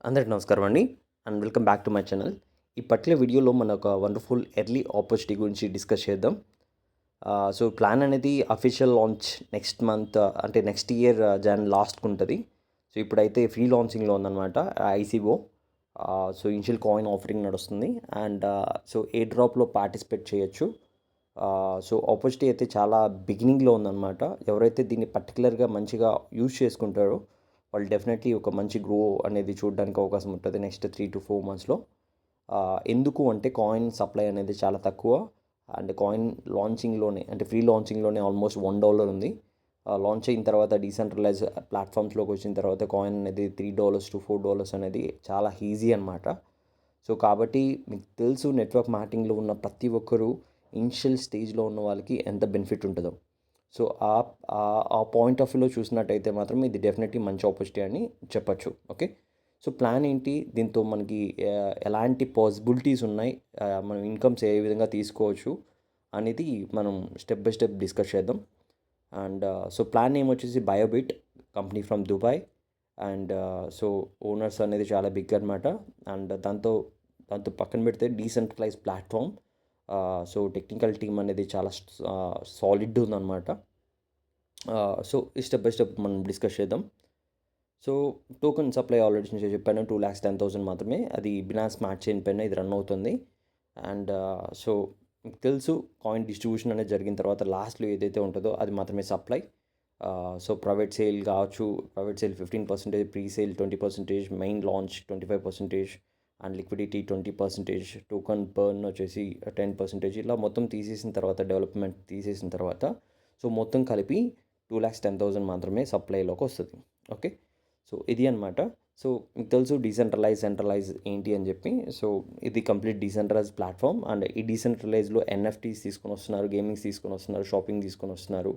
అందరికి నమస్కారం అండి and welcome back to my channel. ఈ పర్టికులర్ వీడియోలో మన ఒక వండర్ఫుల్ ఎర్లీ ఆపర్చునిటీ గురించి డిస్కస్ చేద్దాం. సో ప్లాన్ అనేది అఫీషియల్ లాంచ్ నెక్స్ట్ మంత్ అంటే నెక్స్ట్ ఇయర్ జాన్ లాస్ట్కి ఉంటుంది. సో ఇప్పుడైతే ఫ్రీ లాంచింగ్లో ఉందన్నమాట ICO. So initial coin offering నడుస్తుంది అండ్ సో ఏ డ్రాప్లో పార్టిసిపేట్ చేయొచ్చు. సో ఆపర్చునిటీ అయితే చాలా బిగినింగ్లో ఉందన్నమాట. ఎవరైతే దీన్ని పర్టికులర్గా మంచిగా యూజ్ చేసుకుంటారో వాళ్ళు డెఫినెట్లీ ఒక మంచి గ్రో అనేది చూడడానికి అవకాశం ఉంటుంది నెక్స్ట్ 3 to 4 monthsలో. ఎందుకు అంటే కాయిన్ సప్లై అనేది చాలా తక్కువ అండ్ కాయిన్ లాంచింగ్లోనే అంటే ఫ్రీ లాంచింగ్లోనే ఆల్మోస్ట్ $1 ఉంది. లాంచ్ అయిన తర్వాత డీసెంట్రలైజ్ ప్లాట్ఫామ్స్లోకి వచ్చిన తర్వాత కాయిన్ అనేది $3 to $4 అనేది చాలా ఈజీ అనమాట. సో కాబట్టి మీకు తెలుసు నెట్వర్క్ మార్కెటింగ్లో ఉన్న ప్రతి ఒక్కరూ ఇనిషియల్ స్టేజ్లో ఉన్న వాళ్ళకి ఎంత బెనిఫిట్ ఉంటుందో. సో ఆ పాయింట్ ఆఫ్ వ్యూలో చూసినట్టయితే మాత్రం ఇది డెఫినెట్లీ మంచి ఆపర్చునిటీ అని చెప్పచ్చు. ఓకే, సో ప్లాన్ ఏంటి, దీంతో మనకి ఎలాంటి పాసిబిలిటీస్ ఉన్నాయి, మనం ఇన్కమ్స్ ఏ విధంగా తీసుకోవచ్చు అనేది మనం స్టెప్ బై స్టెప్ డిస్కస్ చేద్దాం. అండ్ సో ప్లాన్ నేమ్ వచ్చేసి BioBit, company from Dubai. And so owners అనేది చాలా బిగ్ అనమాట. అండ్ దాంతో పక్కన పెడితే decentralize platform. So technical team అనేది చాలా సాలిడ్ ఉందన్నమాట. సో స్టెప్ బై స్టెప్ మనం డిస్కస్ చేద్దాం. సో టోకెన్ సప్లై ఆల్రెడీ నేను చెప్పాను, 2,10,000 మాత్రమే. అది బినాన్స్ స్మార్ట్ చైన్ పైన ఇది రన్ అవుతుంది. అండ్ సో మీకు తెలుసు కాయిన్ డిస్ట్రిబ్యూషన్ అనేది జరిగిన తర్వాత లాస్ట్లో ఏదైతే ఉంటుందో అది మాత్రమే సప్లై. సో ప్రైవేట్ సేల్ కావచ్చు, private sale 15%, pre sale 20%, main launch 25%, and liquidity 20%, token burn వచ్చేసి 10%. ఇలా మొత్తం తీసేసిన తర్వాత, డెవలప్మెంట్ తీసేసిన తర్వాత సో మొత్తం కలిపి 2,10,000 మాత్రమే సప్లైలోకి వస్తుంది. ఓకే, సో ఇది అనమాట. సో మీకు తెలుసు డీసెంట్రలైజ్ సెంట్రలైజ్ ఏంటి అని చెప్పి. సో ఇది కంప్లీట్ డీసెంట్రలైజ్ ప్లాట్ఫామ్. అండ్ ఈ డీసెంట్రలైజ్లో ఎన్ఎఫ్టీస్ తీసుకొని వస్తున్నారు, గేమింగ్స్ తీసుకొని వస్తున్నారు, షాపింగ్ తీసుకొని వస్తున్నారు,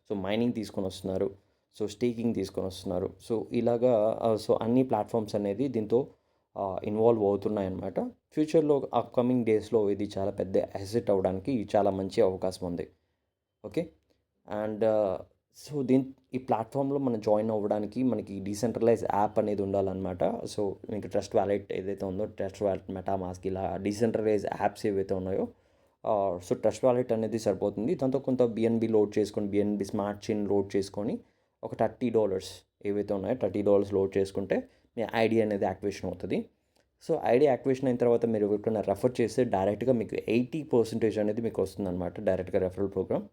సో మైనింగ్ తీసుకొని వస్తున్నారు, సో స్టేకింగ్ తీసుకొని వస్తున్నారు. సో ఇలాగా సో అన్ని ప్లాట్ఫామ్స్ అనేది దీంతో ఇన్వాల్వ్ అవుతున్నాయన్నమాట. ఫ్యూచర్లో అప్కమింగ్ డేస్లో ఇది చాలా పెద్ద అసెట్ అవ్వడానికి చాలా మంచి అవకాశం ఉంది. ఓకే, అండ్ సో ఈ ప్లాట్ఫామ్లో మనం జాయిన్ అవ్వడానికి మనకి డీసెంట్రలైజ్ యాప్ అనేది ఉండాలన్నమాట. సో మీకు ట్రస్ట్ వ్యాలెట్ ఏదైతే ఉందో, ట్రస్ట్ వ్యాలెట్, మెటామాస్క్, ఇలా డీసెంట్రలైజ్ యాప్స్ ఏవైతే ఉన్నాయో, సో ట్రస్ట్ వ్యాలెట్ అనేది సరిపోతుంది. దాంతో కొంత బిఎన్బి లోడ్ చేసుకొని, బిఎన్బి స్మార్ట్ చైన్ లోడ్ చేసుకొని ఒక $30 ఏవైతే ఉన్నాయో $30 లోడ్ చేసుకుంటే మీ ఐడి అనేది యాక్టివేషన్ అవుతుంది. సో ఐడి యాక్టివేషన్ అయిన తర్వాత మీరు ఎవరికైనా రెఫర్ చేస్తే డైరెక్ట్గా మీకు 80% అనేది మీకు వస్తుందన్నమాట, డైరెక్ట్గా రెఫరల్ ప్రోగ్రామ్.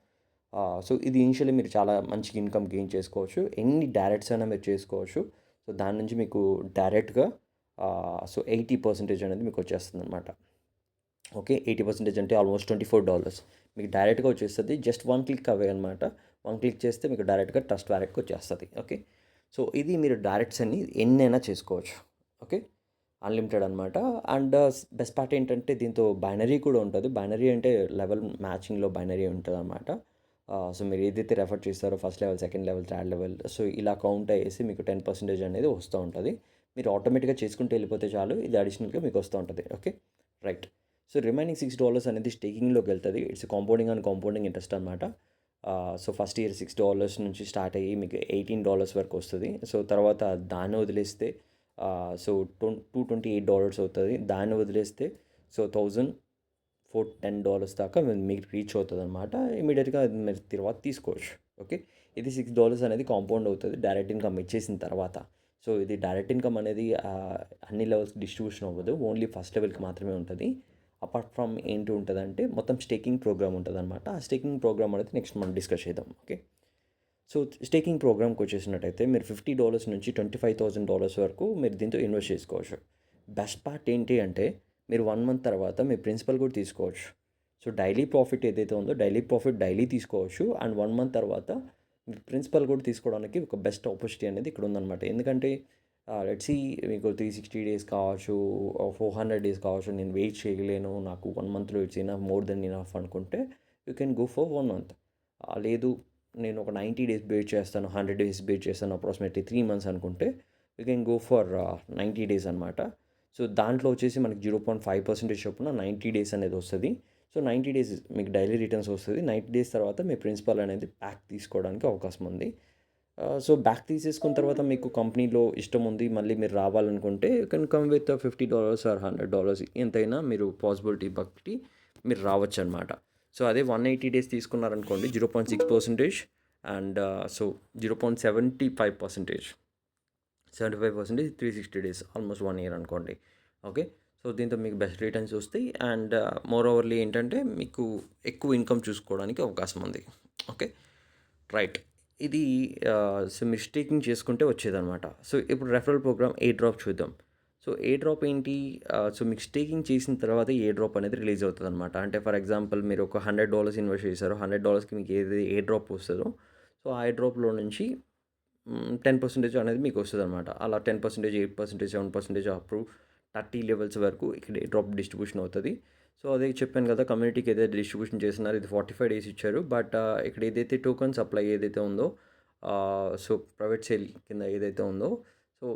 సో ఇది ఇనిషియల్లీ మీరు చాలా మంచి ఇన్కమ్ గెయిన్ చేసుకోవచ్చు. ఎన్ని డైరెక్ట్స్ అయినా మీరు చేసుకోవచ్చు. సో దాని నుంచి మీకు డైరెక్ట్గా సో 80% అనేది మీకు వచ్చేస్తుంది అనమాట. ఓకే, 80% అంటే ఆల్మోస్ట్ $24 మీకు డైరెక్ట్గా వచ్చేస్తుంది. జస్ట్ 1 క్లిక్ అవే అనమాట. 1 క్లిక్ చేస్తే మీకు డైరెక్ట్గా ట్రస్ట్ వ్యాలెట్కి వచ్చేస్తుంది. ఓకే, సో ఇది మీరు డైరెక్ట్స్ అన్ని ఎన్నైనా చేసుకోవచ్చు. ఓకే, అన్లిమిటెడ్ అనమాట. అండ్ బెస్ట్ పార్ట్ ఏంటంటే దీంతో బైనరీ కూడా ఉంటుంది. బైనరీ అంటే లెవెల్ మ్యాచింగ్లో బైనరీ ఉంటుంది అనమాట. సో మీరు ఏదైతే రెఫర్ చేస్తారో first level, second level, third level, so ఇలా కౌంట్ అయ్యేసి మీకు 10% అనేది వస్తూ ఉంటుంది. మీరు ఆటోమేటిక్గా చేసుకుంటూ వెళ్ళిపోతే చాలు, ఇది అడిషనల్గా మీకు వస్తూ ఉంటుంది. Okay, right. సో రిమైనింగ్ $6 అనేది స్టేకింగ్లోకి వెళ్తుంది. It's compounding and compounding interest అనమాట. సో ఫస్ట్ ఇయర్ $6 నుంచి స్టార్ట్ అయ్యి మీకు $18 వరకు వస్తుంది. సో తర్వాత దాన్ని వదిలేస్తే సో $228 అవుతుంది. దాన్ని వదిలేస్తే సో $1,410 దాకా మీకు రీచ్ అవుతుంది అనమాట. ఇమీడియట్గా మీరు తర్వాత తీసుకోవచ్చు. ఓకే, ఇది $6 అనేది కాంపౌండ్ అవుతుంది డైరెక్ట్ ఇన్కమ్ ఇచ్చేసిన తర్వాత. సో ఇది డైరెక్ట్ ఇన్కమ్ అనేది అన్ని లెవెల్స్కి డిస్ట్రిబ్యూషన్ అవ్వదు, ఓన్లీ ఫస్ట్ లెవెల్కి మాత్రమే ఉంటుంది. అపార్ట్ ఫ్రమ్ ఏంటి ఉంటుందంటే మొత్తం స్టేకింగ్ ప్రోగ్రామ్ ఉంటుంది అనమాట. ఆ స్టేకింగ్ ప్రోగ్రామ్ అనేది నెక్స్ట్ మనం డిస్కస్ చేద్దాం. ఓకే, సో స్టేకింగ్ ప్రోగ్రామ్కి వచ్చేసినట్టయితే మీరు $50 నుంచి $25,000 వరకు మీరు దీంతో ఇన్వెస్ట్ చేసుకోవచ్చు. బెస్ట్ పార్ట్ ఏంటి అంటే మీరు 1 month తర్వాత మీ ప్రిన్సిపల్ కూడా తీసుకోవచ్చు. సో డైలీ ప్రాఫిట్ ఏదైతే ఉందో డైలీ ప్రాఫిట్ డైలీ తీసుకోవచ్చు. అండ్ 1 month తర్వాత మీ ప్రిన్సిపల్ కూడా తీసుకోవడానికి ఒక బెస్ట్ ఆపర్చునిటీ అనేది ఇక్కడ ఉందన్నమాట. ఎందుకంటే లెట్స్ సీ మీకు 360 days కావచ్చు, 400 days కావచ్చు, నేను వెయిట్ చేయలేను, నాకు 1 monthలో it's enough, more than enough అనుకుంటే you can go for 1 month. లేదు నేను ఒక 90 days వెయిట్ చేస్తాను, 100 days వెయిట్ చేస్తాను, అప్రాక్సిమేట్లీ 3 months అనుకుంటే you can go for 90 days అనమాట. సో దాంట్లో వచ్చేసి మనకి 0.5% చొప్పున 90 days అనేది వస్తుంది. సో 90 days మీకు డైలీ రిటర్న్స్ వస్తుంది. 90 days తర్వాత మీ ప్రిన్సిపల్ అనేది ప్యాక్ తీసుకోవడానికి అవకాశం ఉంది. సో బ్యాక్ తీసేసుకున్న తర్వాత మీకు కంపెనీలో ఇష్టం ఉంది మళ్ళీ మీరు రావాలనుకుంటే you can come with $50 or $100 ఎంతైనా మీరు పాసిబిలిటీ బట్టి మీరు రావచ్చు అనమాట. సో అదే 180 days తీసుకున్నారనుకోండి 0.6% and so 0.75%, 75% 360 days almost 1 year అనుకోండి. ఓకే, సో దీంతో మీకు బెస్ట్ రిటర్న్స్ వస్తాయి అండ్ మోర్ ఓవర్లీ ఏంటంటే మీకు ఎక్కువ ఇన్కమ్ చూసుకోవడానికి అవకాశం ఉంది. Okay, right. ఇది సో మీరు స్టేకింగ్ చేసుకుంటే వచ్చేదనమాట. సో ఇప్పుడు రెఫరల్ ప్రోగ్రామ్ ఏ డ్రాప్ చూద్దాం. సో ఏ డ్రాప్ ఏంటి? సో మీకు స్టేకింగ్ చేసిన తర్వాత ఏ డ్రాప్ అనేది రిలీజ్ అవుతుంది అనమాట. అంటే ఫర్ ఎగ్జాంపుల్ మీరు ఒక $100 ఇన్వెస్ట్ చేశారు, $100కి మీకు ఏది ఏ డ్రాప్ వస్తుందో సో ఆ డ్రాప్లో నుంచి 10% అనేది మీకు వస్తుంది అనమాట. అలా 10%, 8%, 7% అప్ టు 30 లెవెల్స్ వరకు ఇక్కడ డ్రాప్ డిస్ట్రిబ్యూషన్ అవుతుంది. సో అదే చెప్పాను కదా, కమ్యూనిటీకి ఏదైతే డిస్ట్రిబ్యూషన్ చేస్తున్నారో ఇది 45 days ఇచ్చారు. బట్ ఇక్కడ ఏదైతే టోకన్ సప్లై ఏదైతే ఉందో సో ప్రైవేట్ సేల్ కింద ఏదైతే ఉందో సో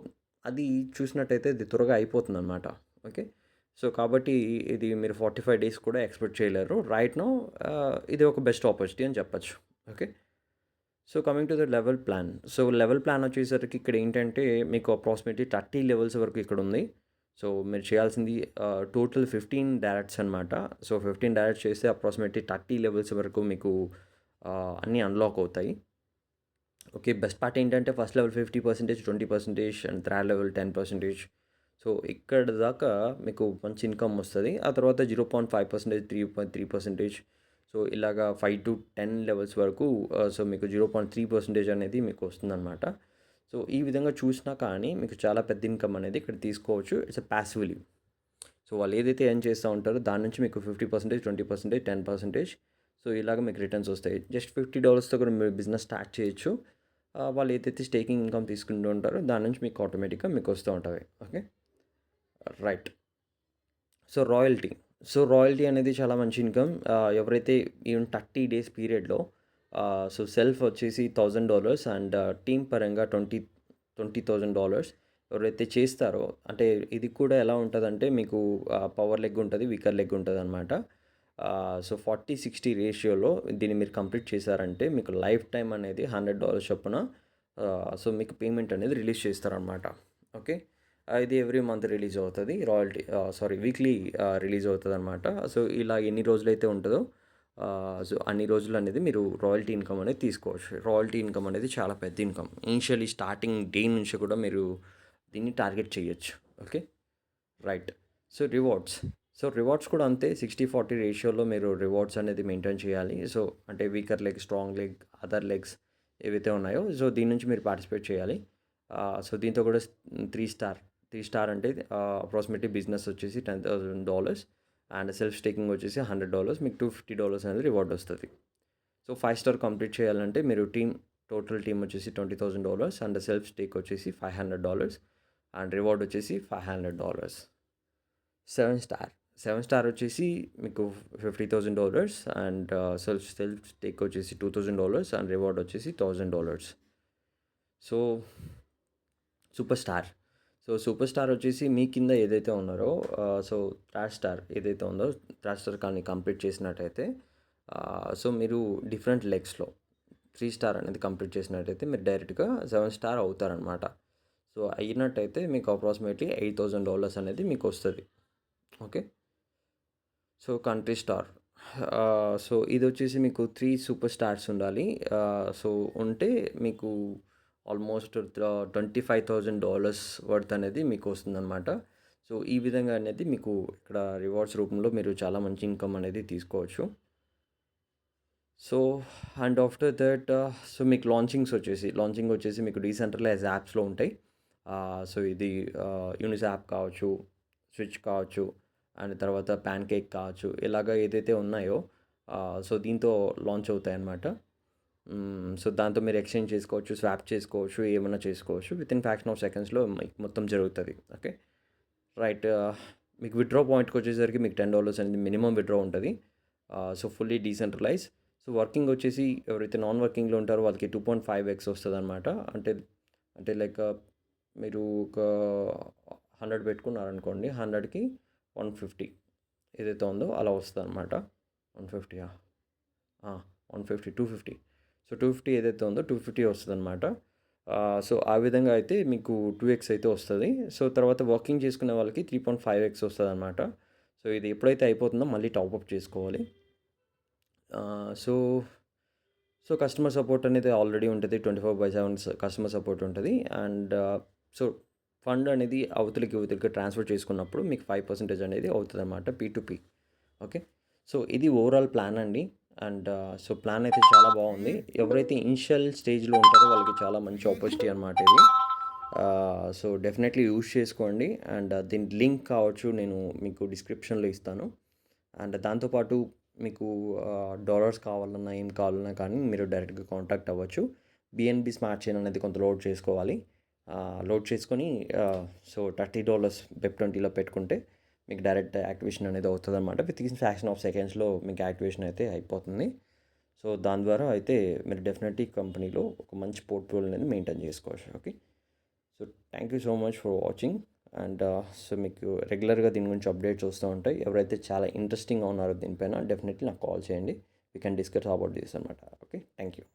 అది చూసినట్టయితే ఇది త్వరగా అయిపోతుంది అనమాట. ఓకే, సో కాబట్టి ఇది మీరు 45 days కూడా ఎక్స్పెక్ట్ చేయలేరు. రైట్ నో ఇది ఒక బెస్ట్ ఆపర్చునిటీ అని చెప్పచ్చు. Okay, so coming to the level plan. So level plan వచ్చేసరికి ఇక్కడ ఏంటంటే మీకు అప్రాక్సిమేట్లీ 30 లెవెల్స్ వరకు ఇక్కడ ఉంది. సో మీరు చేయాల్సింది టోటల్ 15 డైరెక్ట్స్ అనమాట. సో 15 డైరెక్ట్స్ చేస్తే అప్రాక్సిమేట్లీ 30 లెవెల్స్ వరకు మీకు అన్నీ అన్లాక్ అవుతాయి. ఓకే, బెస్ట్ పార్ట్ ఏంటంటే first level 50%, 20% and third level 10%. So ఇక్కడ దాకా మీకు మంచి ఇన్కమ్ వస్తుంది. ఆ తర్వాత 0.5%, 3.3%. సో ఇలాగా 5 to 10 లెవెల్స్ వరకు సో మీకు 0.3% అనేది మీకు వస్తుందన్నమాట. సో ఈ విధంగా చూసినా కానీ మీకు చాలా పెద్ద ఇన్కమ్ అనేది ఇక్కడ తీసుకోవచ్చు. It's a passively. సో వాళ్ళు ఏదైతే ఎర్న్ చేస్తూ ఉంటారో దాని నుంచి మీకు 50%, 20%, 10%. సో ఇలాగ మీకు రిటర్న్స్ వస్తాయి. జస్ట్ $50తో కూడా మీరు బిజినెస్ స్టార్ట్ చేయొచ్చు. వాళ్ళు ఏదైతే స్టేకింగ్ ఇన్కమ్ తీసుకుంటూ ఉంటారో దాని నుంచి మీకు ఆటోమేటిక్గా మీకు వస్తూ ఉంటుంది. Okay, right. సో రాయల్టీ అనేది చాలా మంచి ఇన్కమ్. ఎవరైతే ఈవెన్ 30 days పీరియడ్లో సో సెల్ఫ్ వచ్చేసి $1,000 అండ్ టీమ్ పరంగా $20,000 ఎవరైతే చేస్తారో, అంటే ఇది కూడా ఎలా ఉంటుందంటే మీకు పవర్ లెగ్ ఉంటుంది, వీకర్ లెగ్ ఉంటుంది అనమాట. సో 40-60 రేషియోలో దీన్ని మీరు కంప్లీట్ చేశారంటే మీకు లైఫ్ టైం అనేది $100 చొప్పున సో మీకు పేమెంట్ అనేది రిలీజ్ చేస్తారనమాట. ఓకే, ఇది ఎవ్రీ మంత్ రిలీజ్ అవుతుంది. వీక్లీ రిలీజ్ అవుతుంది అనమాట. సో ఇలా ఎన్ని రోజులైతే ఉంటుందో సో అన్ని రోజులు అనేది మీరు రాయల్టీ ఇన్కమ్ అనేది తీసుకోవచ్చు. రాయల్టీ ఇన్కమ్ అనేది చాలా పెద్ద ఇన్కమ్. ఇనిషియలీ స్టార్టింగ్ డే నుంచి కూడా మీరు దీన్ని టార్గెట్ చేయొచ్చు. Okay, right. సో రివార్డ్స్ కూడా అంతే 60-40 రేషియోలో మీరు రివార్డ్స్ అనేది మెయింటైన్ చేయాలి. సో అంటే weaker leg, strong leg, other legs ఏవైతే ఉన్నాయో సో దీని నుంచి మీరు పార్టిసిపేట్ చేయాలి. సో దీంతో కూడా 3 స్టార్ అంటే అప్రాక్సిమేట్లీ బిజినెస్ వచ్చేసి $10,000 అండ్ సెల్ఫ్ స్టేకింగ్ వచ్చేసి $100, మీకు $250 అనేది రివార్డ్ వస్తుంది. సో 5 స్టార్ కంప్లీట్ చేయాలంటే మీరు టోటల్ టీమ్ వచ్చేసి $20,000 అండ్ సెల్ఫ్ స్టేక్ వచ్చేసి $500 అండ్ రివార్డ్ వచ్చేసి $500. 7 స్టార్ వచ్చేసి మీకు $50,000 అండ్ సెల్ఫ్ స్టేక్ వచ్చేసి $2,000 అండ్ రివార్డ్ వచ్చేసి $1,000. సో సూపర్ స్టార్ వచ్చేసి మీ కింద ఏదైతే ఉన్నారో సో థర్డ్ స్టార్ ఏదైతే ఉందో థర్డ్ స్టార్ కానీ కంప్లీట్ చేసినట్టయితే సో మీరు డిఫరెంట్ లెగ్స్లో 3 స్టార్ అనేది కంప్లీట్ చేసినట్టయితే మీరు డైరెక్ట్గా 7 స్టార్ అవుతారనమాట. సో అయినట్టయితే మీకు అప్రాక్సిమేట్లీ $8,000 అనేది మీకు వస్తుంది. Okay, so country star. So ఇది వచ్చేసి మీకు 3 సూపర్ స్టార్స్ ఉండాలి. సో ఉంటే మీకు ఆల్మోస్ట్ $25,000 వర్త్ అనేది మీకు వస్తుందన్నమాట. సో ఈ విధంగా అనేది మీకు ఇక్కడ రివార్డ్స్ రూపంలో మీరు చాలా మంచి ఇన్కమ్ అనేది తీసుకోవచ్చు. So and after that so మీకు లాంచింగ్ వచ్చేసి మీకు డీసెంట్రలైజ్ యాప్స్లో ఉంటాయి. సో ఇది యూనిస్ యాప్ కావచ్చు, స్విచ్ కావచ్చు అండ్ తర్వాత ప్యాన్ కేక్ కావచ్చు, ఇలాగ ఏదైతే ఉన్నాయో సో దీంతో లాంచ్ అవుతాయి అన్నమాట. సో దాంతో మీరు ఎక్స్చేంజ్ చేసుకోవచ్చు, స్వాప్ చేసుకోవచ్చు, ఏమైనా చేసుకోవచ్చు. వితిన్ ఫ్రాక్షన్ ఆఫ్ సెకండ్స్లో మొత్తం జరుగుతుంది. Okay, right. మీకు విత్డ్రా పాయింట్కి వచ్చేసరికి మీకు $10 అనేది మినిమం విత్డ్రా ఉంటుంది. So fully decentralise. So working వచ్చేసి ఎవరైతే నాన్ వర్కింగ్లో ఉంటారో వాళ్ళకి 2.5x వస్తుంది అనమాట. అంటే లైక్ మీరు ఒక 100 పెట్టుకున్నారనుకోండి, 100కి 150 ఏదైతే ఉందో అలా వస్తుంది అనమాట. 150 250. సో 250 ఏదైతే ఉందో 250 వస్తుంది అనమాట. సో ఆ విధంగా అయితే మీకు 2x అయితే వస్తుంది. సో తర్వాత వర్కింగ్ చేసుకునే వాళ్ళకి 3.5x వస్తుందన్నమాట. సో ఇది ఎప్పుడైతే అయిపోతుందో మళ్ళీ టాప్అప్ చేసుకోవాలి. సో కస్టమర్ సపోర్ట్ అనేది ఆల్రెడీ ఉంటుంది. 24/7 కస్టమర్ సపోర్ట్ ఉంటుంది. అండ్ సో ఫండ్ అనేది అవతలికి ట్రాన్స్ఫర్ చేసుకున్నప్పుడు మీకు 5% అనేది అవుతుందన్నమాట P2P. ఓకే. సో ఇది ఓవరాల్ ప్లాన్ అండి. అండ్ సో ప్లాన్ అయితే చాలా బాగుంది. ఎవరైతే ఇనిషియల్ స్టేజ్లో ఉంటారో వాళ్ళకి చాలా మంచి ఆపర్చునిటీ అనమాట ఇది. సో డెఫినెట్లీ యూజ్ చేసుకోండి. అండ్ దీని లింక్ కావచ్చు నేను మీకు డిస్క్రిప్షన్లో ఇస్తాను. అండ్ దాంతోపాటు మీకు డాలర్స్ కావాలన్నా ఏం కావాలన్నా కానీ మీరు డైరెక్ట్గా కాంటాక్ట్ అవ్వచ్చు. బిఎన్బి స్మార్ట్ చైన్ అనేది కొంత లోడ్ చేసుకోవాలి. లోడ్ చేసుకొని సో $30 BEP20లో పెట్టుకుంటే మీకు డైరెక్ట్ యాక్టివేషన్ అనేది అవుతుంది అనమాట. విత్ ఇన్ ఫ్రాక్షన్ ఆఫ్ సెకండ్స్లో మీకు యాక్టివేషన్ అయితే అయిపోతుంది. సో దాని ద్వారా అయితే మీరు డెఫినెట్లీ కంపెనీలో ఒక మంచి పోర్ట్ఫోలియో అనేది మెయింటైన్ చేసుకోవచ్చు. Okay. So thank you so much for watching. And so మీకు రెగ్యులర్గా దీని గురించి అప్డేట్స్ వస్తూ ఉంటాయి. ఎవరైతే చాలా ఇంట్రెస్టింగ్గా ఉన్నారో దీనిపైన డెఫినెట్లీ నాకు కాల్ చేయండి. We can discuss about this అనమాట. ఓకే. Thank you.